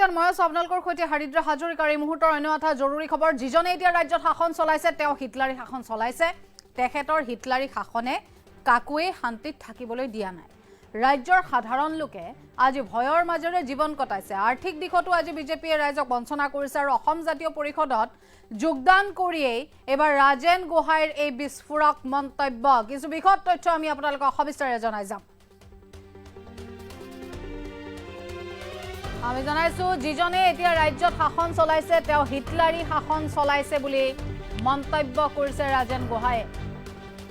নমস্কাৰ মই আপোনালোকৰ সৈতে হৰিদ্ৰ হাজৰিকাৰ এই মুহূৰ্তৰ অন্য এটা জৰুৰী খবৰ যিজনে এতিয়া ৰাজ্যত শাসন চলাইছে তেওঁ হিটলাৰী শাসন চলাইছে তেখেতৰ হিটলাৰী শাসনে কাকুৱে শান্তিত থাকিবলৈ দিয়া নাই ৰাজ্যৰ সাধাৰণ লোকে আজি ভয়ৰ মাজেৰে জীৱন কটাইছে আৰ্থিক দিশতো আজি বিজেপিয়ে ৰাজ্যক বঞ্চনা কৰিছে আৰু অসম জাতীয় পৰিষদত যোগদান কৰিয়েই এবাৰ ৰাজেন গোহাঁইৰ এই বিস্ফোৰক মন্তব্য কিছু বিশদ তথ্য আমি আপোনালোকক সবিস্তাৰে জনাই যাম আমি জানাইছো যিজনে এতিয়া ৰাজ্যত শাসন চলাইছে তেওঁ হিটলাৰী শাসন চলাইছে বুলি মন্তব্য কৰিছে ৰাজেন গোহাঁইয়ে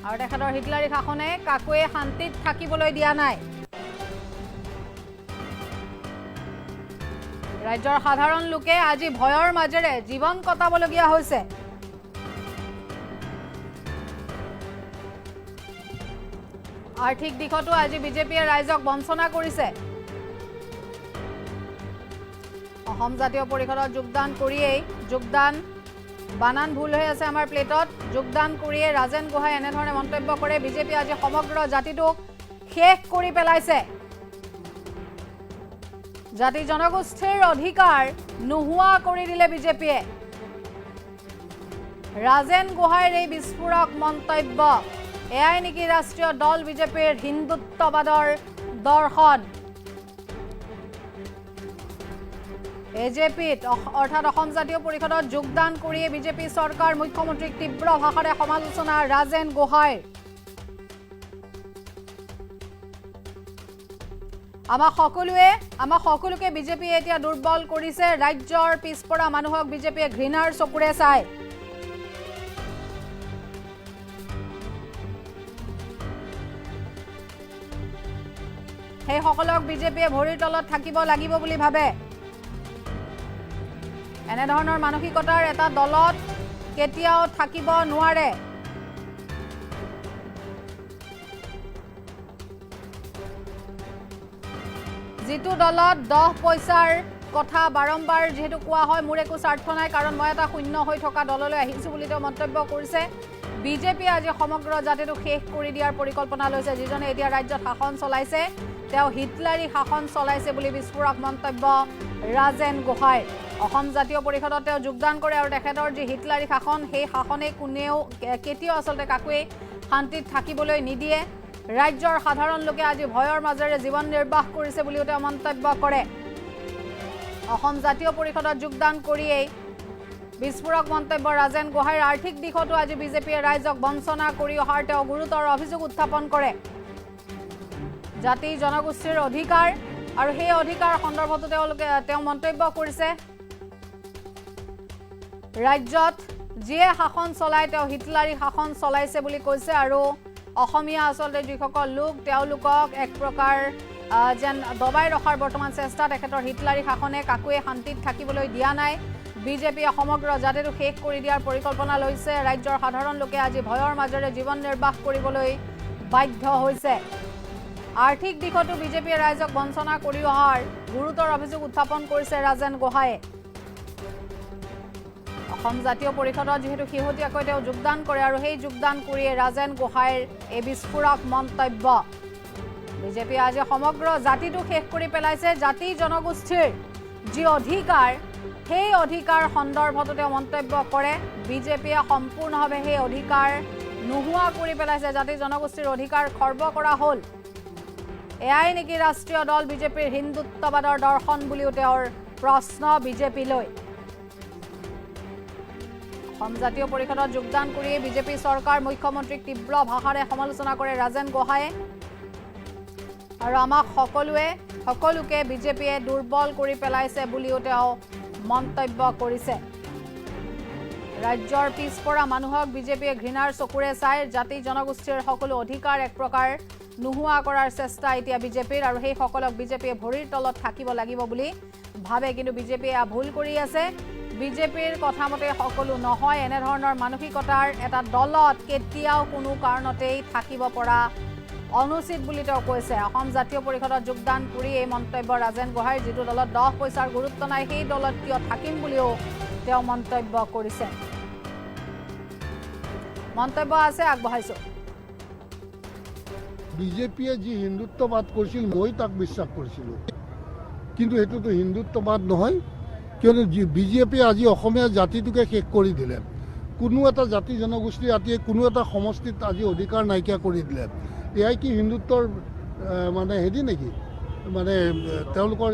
আৰু তেখেতৰ হিটলাৰী শাসনে কাকুৱে শান্তিত থাকিবলৈ দিয়া নাই ৰাজ্যৰ সাধাৰণ লোকে আজি ভয়ৰ মাজেৰে জীৱন কটাবলগীয়া হৈছে আৰ্থিক দিশতো আজি বিজেপিয়ে ৰাজ্যক বঞ্চনা কৰিছে অসম জাতীয় পৰিষদত যোগদান বানান ভুল হৈ আছে আমাৰ প্লেটত যোগদান কৰিয়ে ৰাজেন গোহাঁই এনেধৰণে মন্তব্য কৰে বিজেপি আজি সমগ্ৰ জাতিটোক শেষ কৰি পেলাইছে জাতি জনগোষ্ঠীৰ অধিকাৰ নোহোৱা কৰি দিলে বিজেপিয়ে ৰাজেন গোহাঁইৰ এই বিস্ফোৰক মন্তব্য এয়াই নেকি ৰাষ্ট্ৰীয় দল বিজেপিৰ হিন্দুত্ববাদৰ দৰ্শন এজেপিত অৰ্থাৎ অসম জাতীয় পৰিষদত যোগদান কৰিয়ে বিজেপি চৰকাৰ মুখ্যমন্ত্ৰীক তীব্ৰ ভাষাৰে সমালোচনা ৰাজেন গোহাঁইৰ আমাক সকলোকে বিজেপিয়ে এতিয়া দুৰ্বল কৰিছে ৰাজ্যৰ পিছপৰা মানুহক বিজেপিয়ে ঘৃণাৰ চকুৰে চায় সেইসকলক বিজেপিয়ে ভৰিৰ তলত থাকিব লাগিব বুলি ভাবে এনেধৰণৰ মানসিকতাৰ এটা দলত কেতিয়াও থাকিব নোৱাৰে যিটো দলত 10 পইচাৰ কথা বাৰম্বাৰ যেহেতু কোৱা হয় মোৰ একো স্বাৰ্থ নাই কাৰণ মই এটা শূন্য হৈ থকা দললৈ আহিছো বুলি তেওঁ মন্তব্য কৰিছে বিজেপি আজি সমগ্ৰ জাতিটো শেষ কৰি দিয়াৰ পৰিকল্পনা লৈছে যিজনে এতিয়া ৰাজ্যত শাসন চলাইছে তেওঁ হিটলাৰী শাসন চলাইছে বুলি বিস্ফোৰক মন্তব্য ৰাজেন গোহাঁইৰ অসম জাতীয় পৰিষদত তেওঁ যোগদান কৰে আৰু তেখেতৰ যি হিটলাৰী শাসন সেই শাসনে কোনেও কেতিয়াও আচলতে কাকুৱে শান্তিত থাকিবলৈ নিদিয়ে ৰাজ্যৰ সাধাৰণ লোকে আজি ভয়ৰ মাজেৰে জীৱন নিৰ্বাহ কৰিছে বুলিও তেওঁ মন্তব্য কৰে অসম জাতীয় পৰিষদত যোগদান কৰিয়েই বিস্ফোৰক মন্তব্য ৰাজেন গোহাঁইৰ আৰ্থিক দিশতো আজি বিজেপিয়ে ৰাজ্যক বঞ্চনা কৰি অহাৰ তেওঁ গুৰুতৰ অভিযোগ উত্থাপন কৰে জাতি জনগোষ্ঠীৰ অধিকাৰ আৰু সেই অধিকাৰ সন্দৰ্ভতো তেওঁ মন্তব্য কৰিছে ৰাজ্যত যিয়ে শাসন চলাই তেওঁ হিটলাৰী শাসন চলাইছে বুলি কৈছে আৰু অসমীয়া আচলতে যিসকল লোক তেওঁলোকক এক প্ৰকাৰ যেন দবাই ৰখাৰ বৰ্তমান চেষ্টা তেখেতৰ হিটলাৰী শাসনে কাকুৱে শান্তিত থাকিবলৈ দিয়া নাই বিজেপিয়ে সমগ্ৰ জাতিটো শেষ কৰি দিয়াৰ পৰিকল্পনা লৈছে ৰাজ্যৰ সাধাৰণ লোকে আজি ভয়ৰ মাজেৰে জীৱন নিৰ্বাহ কৰিবলৈ বাধ্য হৈছে আৰ্থিক দিশতো বিজেপিয়ে ৰাজ্যক বঞ্চনা কৰি অহাৰ গুৰুতৰ অভিযোগ উত্থাপন কৰিছে ৰাজেন গোহাঁইয়ে অসম জাতীয় পৰিষদত যেহেতু শেহতীয়াকৈ তেওঁ যোগদান কৰে আৰু সেই যোগদান কৰিয়ে ৰাজেন গোহাঁইৰ এই বিস্ফোৰক মন্তব্য বিজেপিয়ে আজি সমগ্ৰ জাতিটো শেষ কৰি পেলাইছে জাতি জনগোষ্ঠীৰ যি অধিকাৰ সেই অধিকাৰ সন্দৰ্ভতো তেওঁ মন্তব্য কৰে বিজেপিয়ে সম্পূৰ্ণভাৱে সেই অধিকাৰ নোহোৱা কৰি পেলাইছে জাতি জনগোষ্ঠীৰ অধিকাৰ খৰ্ব কৰা হ'ল এয়াই নেকি ৰাষ্ট্ৰীয় দল বিজেপিৰ হিন্দুত্ববাদৰ দৰ্শন বুলিও তেওঁৰ প্ৰশ্ন বিজেপিলৈ অসম জাতীয় পৰিষদত যোগদান কৰিয়ে বিজেপি চৰকাৰ মুখ্যমন্ত্ৰীক তীব্ৰ ভাষাৰে সমালোচনা কৰে ৰাজেন গোহাঁইয়ে আৰু আমাক সকলোকে বিজেপিয়ে দুৰ্বল কৰি পেলাইছে বুলিও তেওঁ মন্তব্য কৰিছে ৰাজ্যৰ পিছপৰা মানুহক বিজেপিয়ে ঘৃণাৰ চকুৰে চাই জাতি জনগোষ্ঠীৰ সকলো অধিকাৰ এক প্ৰকাৰ নোহোৱা কৰাৰ চেষ্টা এতিয়া বিজেপিৰ আৰু সেই সকলক বিজেপিয়ে ভৰিৰ তলত থাকিব লাগিব বুলি ভাবে কিন্তু বিজেপিয়ে ভুল কৰি আছে বিজেপিৰ কথা মতে সকলো নহয় এনেধৰণৰ মানসিকতাৰ এটা দলত কেতিয়াও কোনো কাৰণতেই থাকিব পৰা অনুচিত বুলি তেওঁ কৈছে অসম জাতীয় পৰিষদত যোগদান কৰি এই মন্তব্য ৰাজেন গোহাঁইৰ যিটো দলত 10 পইচাৰ গুৰুত্ব নাই সেই দলত কিয় থাকিম বুলিও তেওঁ মন্তব্য কৰিছে মন্তব্য আছে আগবঢ়াইছো বিজেপিয়ে যি হিন্দুত্ববাদ কৰিছিল মই তাক বিশ্বাস কৰিছিলোঁ কিন্তু সেইটোতো হিন্দুত্ববাদ নহয়, কিয়নো বিজেপিয়ে আজি অসমীয়া জাতিটোকে শেষ কৰি দিলে। কোনো এটা জাতি জনগোষ্ঠী ৰাতিয়ে কোনো এটা সমষ্টিত আজি অধিকাৰ নাইকিয়া কৰি দিলে। এয়াই কি হিন্দুত্বৰ মানে হেৰি নেকি, মানে তেওঁলোকৰ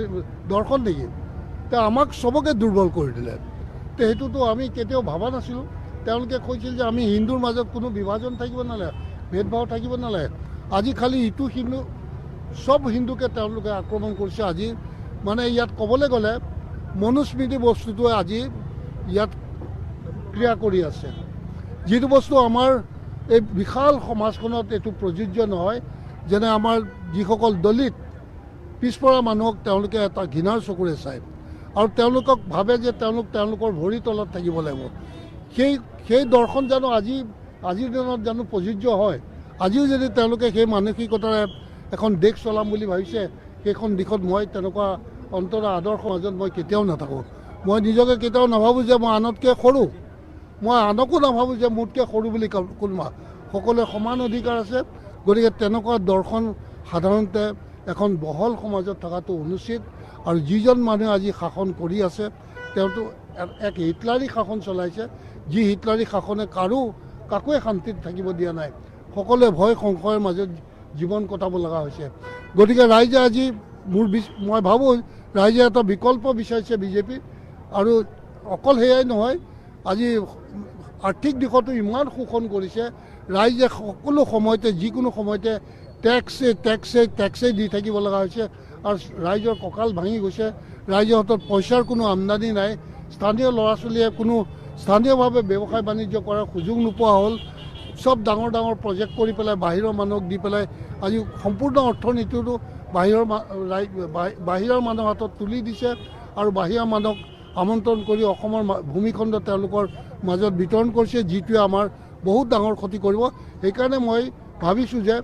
দৰ্শন নেকি? তে আমাক চবকে দুৰ্বল কৰি দিলে। তে সেইটোতো আমি কেতিয়াও ভবা নাছিলোঁ। তেওঁলোকে কৈছিল যে আমি হিন্দুৰ মাজত কোনো বিভাজন থাকিব নালাগে, ভেদভাৱ থাকিব নালাগে। আজি খালি ইটো হিন্দু, চব হিন্দুকে তেওঁলোকে আক্ৰমণ কৰিছে। আজি মানে ইয়াত ক'বলৈ গ'লে মনুস্মৃতি বস্তুটোৱে আজি ইয়াত ক্ৰিয়া কৰি আছে, যিটো বস্তু আমাৰ এই বিশাল সমাজখনত এইটো প্ৰযোজ্য নহয়। যেনে আমাৰ যিসকল দলিত পিছপৰা মানুহক তেওঁলোকে এটা ঘৃণাৰ চকুৰে চায় আৰু তেওঁলোকক ভাবে যে তেওঁলোকৰ ভৰিৰ তলত থাকিব লাগিব। সেই দৰ্শন জানো আজিৰ দিনত জানো প্ৰযোজ্য হয়? আজিও যদি তেওঁলোকে সেই মানসিকতাৰে এখন দেশ চলাম বুলি ভাবিছে, সেইখন দিশত মই তেনেকুৱা অন্তৰৰ আদৰ্শ মাজত মই কেতিয়াও নাথাকোঁ। মই নিজকে কেতিয়াও নাভাবোঁ যে মই আনতকৈ সৰু, মই আনকো নাভাবোঁ যে মোতকৈ সৰু বুলি কোনোবা। সকলোৱে সমান অধিকাৰ আছে। গতিকে তেনেকুৱা দৰ্শন সাধাৰণতে এখন বহল সমাজত থকাটো অনুচিত। আৰু যিজন মানুহে আজি শাসন কৰি আছে তেওঁতো এক হিটলাৰী শাসন চলাইছে, যি হিটলাৰী শাসনে কাকোৱে শান্তিত থাকিব দিয়া নাই। সকলোৱে ভয় সংশয়ৰ মাজত জীৱন কটাব লগা হৈছে। গতিকে ৰাইজে আজি মই ভাবোঁ ৰাইজে এটা বিকল্প বিচাৰিছে বিজেপি। আৰু অকল সেয়াই নহয়, আজি আৰ্থিক দিশতো ইমান শোষণ কৰিছে। ৰাইজে সকলো সময়তে যিকোনো সময়তে টেক্সেই দি থাকিব লগা হৈছে আৰু ৰাইজৰ কঁকাল ভাঙি গৈছে। ৰাইজৰ হাতত পইচাৰ কোনো আমদানি নাই। স্থানীয় ল'ৰা ছোৱালীয়ে কোনো স্থানীয়ভাৱে ব্যৱসায় বাণিজ্য কৰাৰ সুযোগ নোপোৱা হ'ল। চব ডাঙৰ ডাঙৰ প্ৰজেক্ট কৰি পেলাই বাহিৰৰ মানুহক দি পেলাই আজি সম্পূৰ্ণ অৰ্থনীতিটো বাহিৰৰ মানুহৰ হাতত তুলি দিছে আৰু বাহিৰৰ মানুহক আমন্ত্ৰণ কৰি অসমৰ ভূমিখণ্ড তেওঁলোকৰ মাজত বিতৰণ কৰিছে, যিটোৱে আমাৰ বহুত ডাঙৰ ক্ষতি কৰিব। সেইকাৰণে মই ভাবিছোঁ যে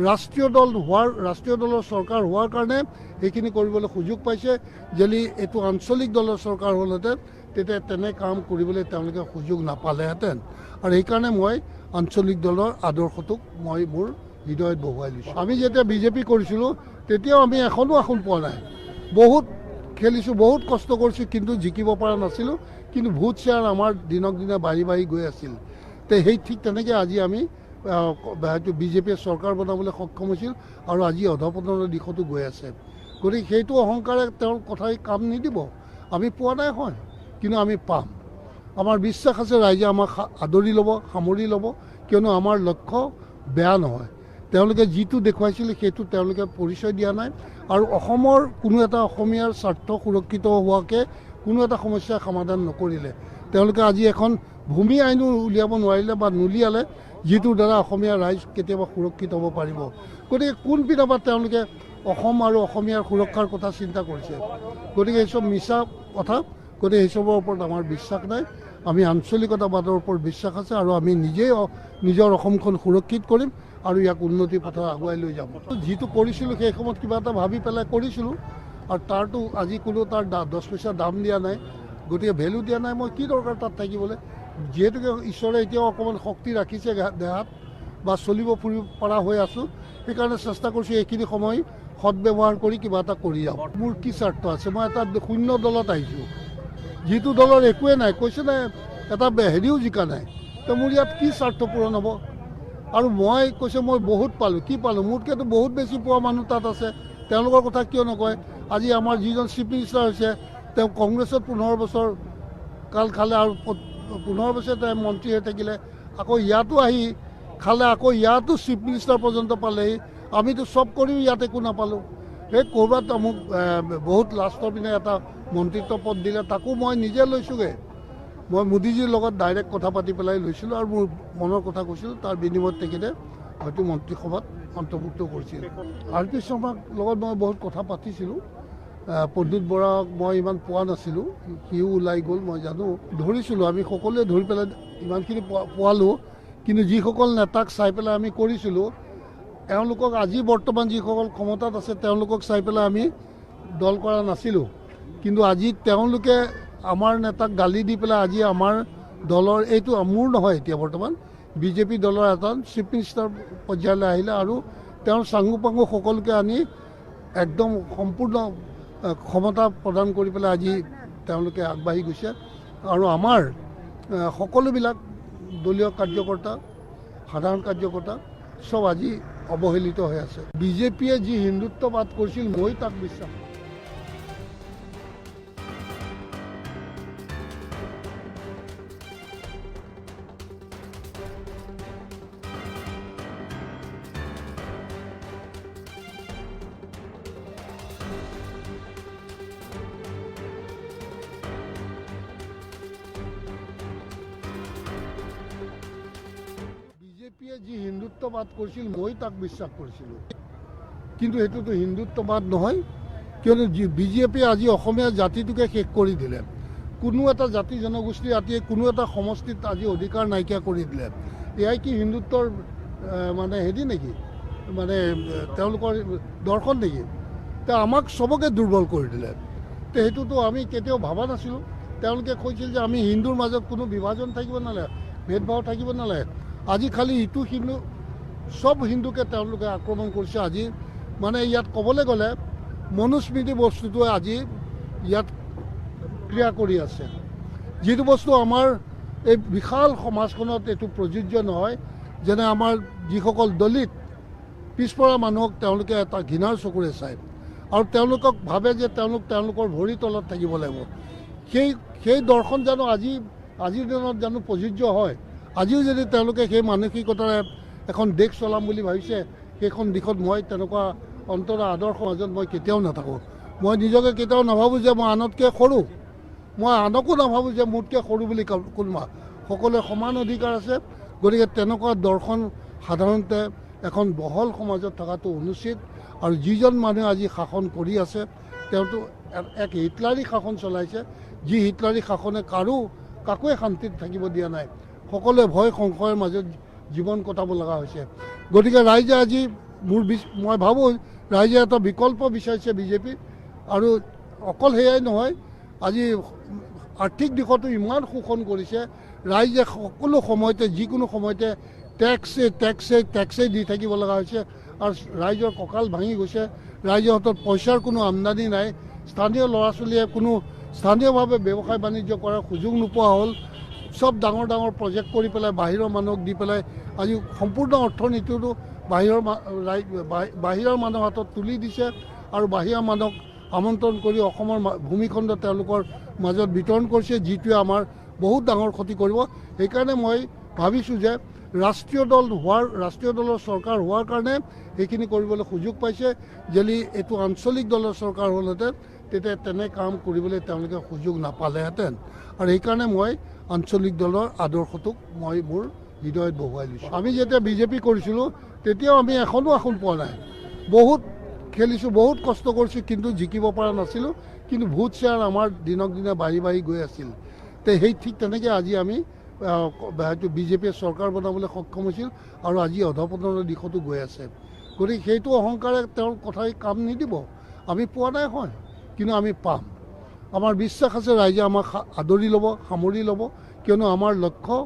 ৰাষ্ট্ৰীয় দলৰ চৰকাৰ হোৱাৰ কাৰণে এইখিনি কৰিবলৈ সুযোগ পাইছে। যদি এইটো আঞ্চলিক দলৰ চৰকাৰ হ'লহেঁতেন তেতিয়া তেনে কাম কৰিবলৈ তেওঁলোকে সুযোগ নাপালেহেঁতেন। আৰু সেইকাৰণে মই আঞ্চলিক দলৰ আদৰ্শটোক মই মোৰ হৃদয়ত বহুৱাই লৈছোঁ। আমি যেতিয়া বিজেপি কৰিছিলোঁ তেতিয়াও আমি এখনো আসন পোৱা নাই। বহুত খেলিছোঁ, বহুত কষ্ট কৰিছোঁ, কিন্তু জিকিব পৰা নাছিলোঁ। কিন্তু ভোট শ্বেয়াৰ আমাৰ দিনক দিনে বাঢ়ি গৈ আছিল। সেই ঠিক তেনেকৈ আজি আমি হয়তো বিজেপিয়ে চৰকাৰ বনাবলৈ সক্ষম হৈছিল আৰু আজি অধপতনৰ দিশতো গৈ আছে। গতিকে সেইটো অহংকাৰে তেওঁৰ কথাই কাম নিদিব। আমি পোৱা নাই হয়, কিন্তু আমি পাম। আমাৰ বিশ্বাস আছে ৰাইজে আমাক আদৰি ল'ব, সামৰি ল'ব, কিয়নো আমাৰ লক্ষ্য বেয়া নহয়। তেওঁলোকে যিটো দেখুৱাইছিলে সেইটো তেওঁলোকে পৰিচয় দিয়া নাই। আৰু অসমৰ কোনো এটা অসমীয়াৰ স্বাৰ্থ সুৰক্ষিত হোৱাকৈ কোনো এটা সমস্যাৰ সমাধান নকৰিলে। তেওঁলোকে আজি এখন ভূমি আইনো উলিয়াব নোৱাৰিলে বা নুলিয়ালে, যিটোৰ দ্বাৰা অসমীয়া ৰাইজ কেতিয়াবা সুৰক্ষিত হ'ব পাৰিব। গতিকে কোনপিনৰ পৰা তেওঁলোকে অসম আৰু অসমীয়াৰ সুৰক্ষাৰ কথা চিন্তা কৰিছে? গতিকে এইচব মিছা কথা। গতিকে এইচবৰ ওপৰত আমাৰ বিশ্বাস নাই। আমি আঞ্চলিকতাবাদৰ ওপৰত বিশ্বাস আছে আৰু আমি নিজেই নিজৰ অসমখন সুৰক্ষিত কৰিম আৰু ইয়াক উন্নতিৰ পথত আগুৱাই লৈ যাম। যিটো কৰিছিলোঁ সেই সময়ত কিবা এটা ভাবি পেলাই কৰিছিলোঁ আৰু তাৰতো আজি কোনো তাৰ 10 পইচা দাম দিয়া নাই, গতিকে ভেলু দিয়া নাই। মই কি দৰকাৰ তাত থাকিবলৈ? যিহেতুকে ঈশ্বৰে এতিয়াও অকণমান শক্তি ৰাখিছে দেহাত বা চলিব ফুৰিব পৰা হৈ আছোঁ, সেইকাৰণে চেষ্টা কৰিছোঁ এইখিনি সময় সদব্যৱহাৰ কৰি কিবা এটা কৰি যাওঁ। মোৰ কি স্বাৰ্থ আছে? মই এটা শূন্য দলত আহিছোঁ, যিটো দলৰ একোৱে নাই, কৈছে নাই এটা হেৰিও জিকা নাই। তো মোৰ ইয়াত কি স্বাৰ্থ পূৰণ হ'ব? আৰু মই কৈছে মই বহুত পালোঁ। কি পালোঁ? মোতকৈতো বহুত বেছি পোৱা মানুহ তাত আছে। তেওঁলোকৰ কথা কিয় নকয়? আজি আমাৰ যিজন চিফ মিনিষ্টাৰ হৈছে তেওঁ কংগ্ৰেছত 15 বছৰ কাল খালে আৰু 15 বছৰ তেওঁ মন্ত্ৰী হৈ থাকিলে। আকৌ ইয়াতো আহি খালে, আকৌ ইয়াতো চিফ মিনিষ্টাৰ পৰ্যন্ত পালেহি। আমিতো চব কৰিও ইয়াত একো নাপালোঁ। সেই ক'ৰবাত মোক বহুত লাষ্টৰ পিনে এটা মন্ত্ৰিত্ব পদ দিলে, তাকো মই নিজে লৈছোঁগৈ। মই মোদীজীৰ লগত ডাইৰেক্ট কথা পাতি পেলাই লৈছিলোঁ আৰু মোৰ মনৰ কথা কৈছিলোঁ। তাৰ বিনিময়ত তেখেতে হয়তো মন্ত্ৰীসভাত অন্তৰ্ভুক্ত কৰিছিল। RP শৰ্মাৰ লগত মই বহুত কথা পাতিছিলোঁ। প্ৰদ্যুৎ বৰাক মই ইমান পোৱা নাছিলোঁ, সিও ওলাই গ'ল মই জানো। ধৰিছিলোঁ, আমি সকলোৱে ধৰি পেলাই ইমানখিনি পোৱালোঁ। কিন্তু যিসকল নেতাক চাই পেলাই আমি কৰিছিলোঁ, তেওঁলোকক আজি বৰ্তমান যিসকল ক্ষমতাত আছে তেওঁলোকক চাই পেলাই আমি দল কৰা নাছিলোঁ। কিন্তু আজি তেওঁলোকে আমাৰ নেতাক গালি দি পেলাই আজি আমাৰ দলৰ, এইটো মোৰ নহয় এতিয়া বৰ্তমান, বিজেপি দলৰ এজন চিফ মিনিষ্টাৰ পৰ্যায়লৈ আহিলে আৰু তেওঁৰ চাংগু পাংগু সকলোকে আনি একদম সম্পূৰ্ণ ক্ষমতা প্ৰদান কৰি পেলাই আজি তেওঁলোকে আগবাঢ়ি গৈছে আৰু আমাৰ সকলোবিলাক দলীয় কাৰ্যকৰ্তা সাধাৰণ কাৰ্যকৰ্তা সব আজি অৱহেলিত হৈ আছে। বিজেপিয়ে যি হিন্দুত্ববাদ কৰিছিল মই তাক বিশ্বাস বিজেপিয়ে যি হিন্দুত্ববাদ কৰিছিল মই তাক বিশ্বাস কৰিছিলোঁ, কিন্তু সেইটোতো হিন্দুত্ববাদ নহয়, কিয়নো বিজেপিয়ে আজি অসমীয়া জাতিটোকে শেষ কৰি দিলে। কোনো এটা জাতি জনগোষ্ঠী ৰাতিয়ে কোনো এটা সমষ্টিত আজি অধিকাৰ নাইকিয়া কৰি দিলে। এয়াই কি হিন্দুত্বৰ মানে হেৰি নেকি, মানে তেওঁলোকৰ দৰ্শন নেকি? তে আমাক চবকে দুৰ্বল কৰি দিলে। তো সেইটোতো আমি কেতিয়াও ভবা নাছিলোঁ। তেওঁলোকে কৈছিল যে আমি হিন্দুৰ মাজত কোনো বিভাজন থাকিব নালাগে, ভেদভাৱ থাকিব নালাগে। আজি খালি ইটো হিন্দু সব হিন্দুকে তেওঁলোকে আক্ৰমণ কৰিছে। আজি মানে ইয়াত ক'বলৈ গ'লে মনুস্মৃতি বস্তুটোৱে আজি ইয়াত ক্ৰিয়া কৰি আছে, যিটো বস্তু আমাৰ এই বিশাল সমাজখনত এইটো প্ৰযোজ্য নহয়। যেনে আমাৰ যিসকল দলিত পিছপৰা মানুহক তেওঁলোকে এটা ঘৃণাৰ চকুৰে চায় আৰু তেওঁলোকক ভাবে যে তেওঁলোকৰ ভৰিৰ তলত থাকিব লাগিব। সেই দৰ্শন জানো আজিৰ দিনত জানো প্ৰযোজ্য হয়? আজিও যদি তেওঁলোকে সেই মানসিকতাৰে এখন দেশ চলাম বুলি ভাবিছে, সেইখন দিশত মই তেনেকুৱা অন্তৰৰ আদৰ্শ মাজত মই কেতিয়াও নাথাকোঁ। মই নিজকে কেতিয়াও নাভাবোঁ যে মই আনতকৈ সৰু, মই আনকো নাভাবোঁ যে মোতকৈ সৰু বুলি কোনোবা। সকলোৱে সমান অধিকাৰ আছে। গতিকে তেনেকুৱা দৰ্শন সাধাৰণতে এখন বহল সমাজত থকাটো অনুচিত। আৰু যিজন মানুহে আজি শাসন কৰি আছে তেওঁতো এক হিটলাৰী শাসন চলাইছে, যি হিটলাৰী শাসনে কাকোৱে শান্তিত থাকিব দিয়া নাই। সকলোৱে ভয় সংশয়ৰ মাজত জীৱন কটাব লগা হৈছে। গতিকে ৰাইজে আজি মই ভাবোঁ ৰাইজে এটা বিকল্প বিচাৰিছে বিজেপি। আৰু অকল সেয়াই নহয়, আজি আৰ্থিক দিশতো ইমান শোষণ কৰিছে। ৰাইজে সকলো সময়তে যিকোনো সময়তে টেক্সেই দি থাকিব লগা হৈছে আৰু ৰাইজৰ কঁকাল ভাঙি গৈছে। ৰাইজৰ হাতত পইচাৰ কোনো আমদানি নাই। স্থানীয় ল'ৰা ছোৱালীয়ে কোনো স্থানীয়ভাৱে ব্যৱসায় বাণিজ্য কৰাৰ সুযোগ নোপোৱা হ'ল। সব ডাঙৰ ডাঙৰ প্ৰজেক্ট কৰি পেলাই বাহিৰৰ মানুহক দি পেলাই আজি সম্পূৰ্ণ অৰ্থনীতিটো বাহিৰৰ মানুহৰ হাতত তুলি দিছে আৰু বাহিৰা মানুহক আমন্ত্ৰণ কৰি অসমৰ ভূমিখণ্ড তেওঁলোকৰ মাজত বিতৰণ কৰিছে, যিটোৱে আমাৰ বহুত ডাঙৰ ক্ষতি কৰিব। সেইকাৰণে মই ভাবিছোঁ যে ৰাষ্ট্ৰীয় দলৰ চৰকাৰ হোৱাৰ কাৰণে সেইখিনি কৰিবলৈ সুযোগ পাইছে। যদি এইটো আঞ্চলিক দলৰ চৰকাৰ হ'লহেঁতেন তেতিয়া তেনে কাম কৰিবলৈ তেওঁলোকে সুযোগ নাপালেহেঁতেন। আৰু সেইকাৰণে মই আঞ্চলিক দলৰ আদৰ্শটোক মই মোৰ হৃদয়ত বহুৱাই লৈছোঁ। আমি যেতিয়া বিজেপি কৰিছিলোঁ তেতিয়াও আমি এখনো আসন পোৱা নাই। বহুত খেলিছোঁ, বহুত কষ্ট কৰিছোঁ, কিন্তু জিকিব পৰা নাছিলোঁ। কিন্তু ভোট শ্বেয়াৰ আমাৰ দিনক দিনে বাঢ়ি গৈ আছিল। সেই ঠিক তেনেকৈ আজি আমি হয়তো বিজেপিয়ে চৰকাৰ বনাবলৈ সক্ষম হৈছিল আৰু আজি অধপতনৰ দিশতো গৈ আছে। গতিকে সেইটো অহংকাৰে তেওঁৰ কথাই কাম নিদিব। আমি পোৱা নাই হয়, কিন্তু আমি পাম। আমাৰ বিশ্বাস আছে ৰাইজে আমাক আদৰি ল'ব, সামৰি ল'ব, কিয়নো আমাৰ লক্ষ্য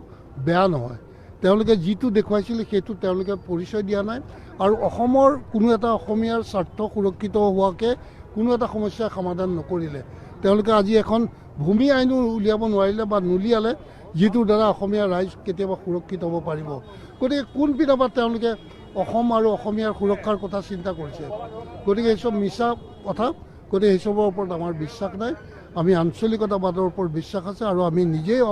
বেয়া নহয়। তেওঁলোকে যিটো দেখুৱাইছিলে সেইটো তেওঁলোকে পৰিচয় দিয়া নাই আৰু অসমৰ কোনো এটা অসমীয়াৰ স্বাৰ্থ সুৰক্ষিত হোৱাকৈ কোনো এটা সমস্যাৰ সমাধান নকৰিলে। তেওঁলোকে আজি এখন ভূমি আইনো উলিয়াব নোৱাৰিলে বা নুলিয়ালে, যিটোৰ দ্বাৰা অসমীয়া ৰাইজ কেতিয়াবা সুৰক্ষিত হ'ব পাৰিব। গতিকে কোনপিনৰ পৰা তেওঁলোকে অসম আৰু অসমীয়াৰ সুৰক্ষাৰ কথা চিন্তা কৰিছে? গতিকে এইচব মিছা কথা। গতিকে এইচবৰ ওপৰত আমাৰ বিশ্বাস নাই। আমি আঞ্চলিকতাবাদৰ ওপৰত বিশ্বাস আছে আৰু আমি নিজেই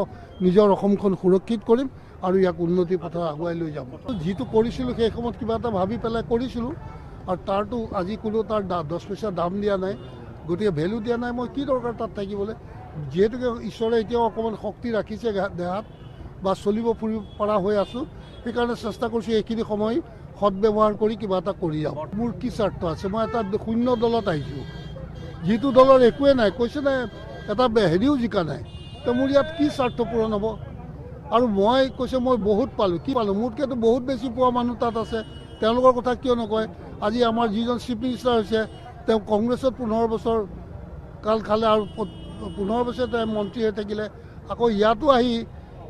নিজৰ অসমখন সুৰক্ষিত কৰিম আৰু ইয়াক উন্নতিৰ পথত আগুৱাই লৈ যাম। যিটো কৰিছিলোঁ সেই সময়ত কিবা এটা ভাবি পেলাই কৰিছিলোঁ আৰু তাৰতো আজি কোনো তাৰ 10 পইচা দাম দিয়া নাই, গতিকে ভেলু দিয়া নাই। মই কি দৰকাৰ তাত থাকিবলৈ? যিহেতুকে ঈশ্বৰে এতিয়াও অকণমান শক্তি ৰাখিছে দেহাত বা চলিব ফুৰিব পৰা হৈ আছোঁ, সেইকাৰণে চেষ্টা কৰিছোঁ এইখিনি সময় সদব্যৱহাৰ কৰি কিবা এটা কৰি যাওঁ। মোৰ কি স্বাৰ্থ আছে? মই এটা শূন্য দলত আহিছোঁ, যিটো দলৰ একোৱে নাই, কৈছে নাই এটা হেৰিও জিকা নাই। তো মোৰ ইয়াত কি স্বাৰ্থ পূৰণ হ'ব? আৰু মই কৈছে মই বহুত পালোঁ, কি পালোঁ? মোতকৈতো বহুত বেছি পোৱা মানুহ তাত আছে। তেওঁলোকৰ কথা কিয় নকয়? আজি আমাৰ যিজন চিফ মিনিষ্টাৰ হৈছে তেওঁ কংগ্ৰেছত 15 বছৰ কাল খালে আৰু 15 বছৰ তেওঁ মন্ত্ৰী হৈ থাকিলে, আকৌ ইয়াতো আহি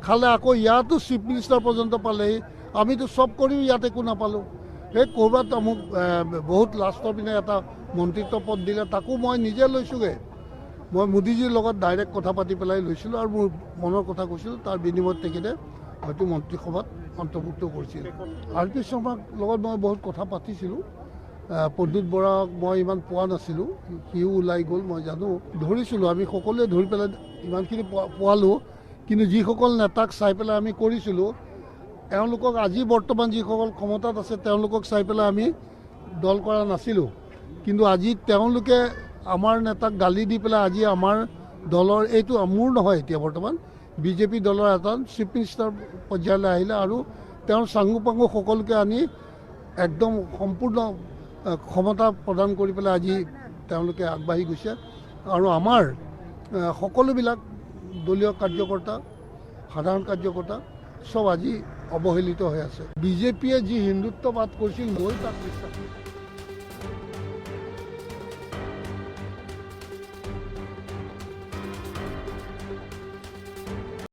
খালে, আকৌ ইয়াতো চিফ মিনিষ্টাৰ পৰ্যন্ত পালেহি। আমিতো চব কৰিও ইয়াত একো নাপালোঁ। এই ক'ৰবাত মোক বহুত লাষ্টৰ পিনে এটা মন্ত্ৰিত্ব পদ দিলে, তাকো মই নিজে লৈছোঁগৈ। মই মোদীজীৰ লগত ডাইৰেক্ট কথা পাতি পেলাই লৈছিলোঁ আৰু মোৰ মনৰ কথা কৈছিলোঁ। তাৰ বিনিময়ত তেখেতে হয়তো মন্ত্ৰীসভাত অন্তৰ্ভুক্ত কৰিছিল। আৰ.পি. শৰ্মাৰ লগত মই বহুত কথা পাতিছিলোঁ। প্ৰদ্যুৎ বৰাক মই ইমান পোৱা নাছিলোঁ, সিও ওলাই গ'ল, মই জানো। ধৰিছিলোঁ, আমি সকলোৱে ধৰি পেলাই ইমানখিনি পোৱালোঁ। কিন্তু যিসকল নেতাক চাই পেলাই আমি কৰিছিলোঁ, তেওঁলোকক আজি বৰ্তমান যিসকল ক্ষমতাত আছে তেওঁলোকক চাই পেলাই আমি দল কৰা নাছিলোঁ। কিন্তু আজি তেওঁলোকে আমাৰ নেতাক গালি দি পেলাই আজি আমাৰ দলৰ, এইটো মোৰ নহয় এতিয়া বৰ্তমান, বিজেপি দলৰ এজন চিফ মিনিষ্টাৰ পৰ্যায়লৈ আহিলে আৰু তেওঁৰ চাংগু পাংগু সকলোকে আনি একদম সম্পূৰ্ণ ক্ষমতা প্ৰদান কৰি পেলাই আজি তেওঁলোকে আগবাঢ়ি গৈছে। আৰু আমাৰ সকলোবিলাক দলীয় কাৰ্যকৰ্তা, সাধাৰণ কাৰ্যকৰ্তা চব আজি অৱহেলিত হৈ আছে। বিজেপিয়ে যি হিন্দুত্ববাদ কৰিছিল, মই তাক বিশ্বাস কৰোঁ।